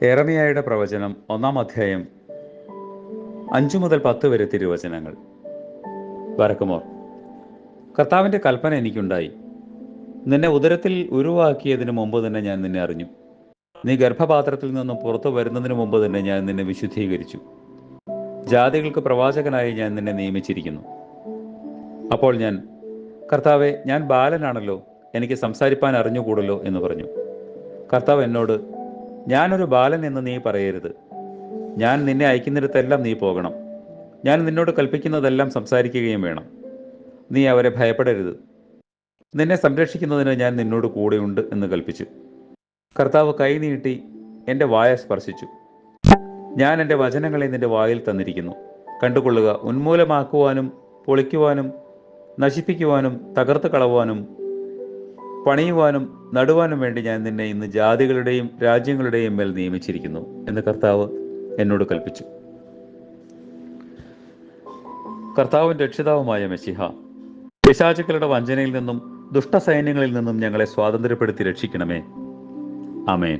യെരമ്യായുടെ പ്രവചനം 1-ാം അധ്യായം 5 മുതൽ 10 വരെ തിരുവചനങ്ങൾ. ബരക്കുമോർ. കർത്താവിൻ്റെ കൽപ്പന എനിക്കുണ്ടായി. നിന്നെ ഉദരത്തിൽ ഉരുവാക്കിയതിനു മുമ്പ് തന്നെ ഞാൻ നിന്നെ അറിഞ്ഞു. നീ ഗർഭപാത്രത്തിൽ നിന്നും പുറത്തു വരുന്നതിന് മുമ്പ് തന്നെ ഞാൻ നിന്നെ വിശുദ്ധീകരിച്ചു. ജാതികൾക്ക് പ്രവാചകനായി ഞാൻ നിന്നെ നിയമിച്ചിരിക്കുന്നു. അപ്പോൾ ഞാൻ, കർത്താവെ, ഞാൻ ബാലനാണല്ലോ, എനിക്ക് സംസാരിപ്പാൻ അറിഞ്ഞുകൂടല്ലോ എന്ന് പറഞ്ഞു. കർത്താവ് എന്നോട്, ഞാനൊരു ബാലൻ എന്ന് നീ പറയരുത്. ഞാൻ നിന്നെ അയക്കുന്നിടത്തെല്ലാം നീ പോകണം. ഞാൻ നിന്നോട് കൽപ്പിക്കുന്നതെല്ലാം സംസാരിക്കുകയും വേണം. നീ അവരെ ഭയപ്പെടരുത്. നിന്നെ സംരക്ഷിക്കുന്നതിന് ഞാൻ നിന്നോട് കൂടെയുണ്ട് എന്ന് കൽപ്പിച്ചു. കർത്താവ് കൈ നീട്ടി എൻ്റെ വായ സ്പർശിച്ചു. ഞാൻ എൻ്റെ വചനങ്ങളെ നിന്റെ വായിൽ തന്നിരിക്കുന്നു. കണ്ടുകൊള്ളുക. ഉന്മൂലമാക്കുവാനും പൊളിക്കുവാനും നശിപ്പിക്കുവാനും തകർത്ത് കളവാനും പണിയുവാനും നടുവാനും വേണ്ടി ഞാൻ നിന്നെ ഇന്ന് ജാതികളുടെയും രാജ്യങ്ങളുടെയും മേൽ നിയമിച്ചിരിക്കുന്നു എന്ന് കർത്താവ് എന്നോട് കൽപ്പിച്ചു. കർത്താവും രക്ഷിതാവുമായ മെശിഹ, പിശാചുക്കളുടെ വഞ്ചനയിൽ നിന്നും ദുഷ്ടസൈന്യങ്ങളിൽ നിന്നും ഞങ്ങളെ സ്വാതന്ത്ര്യപ്പെടുത്തി രക്ഷിക്കണമേ. ആമേൻ.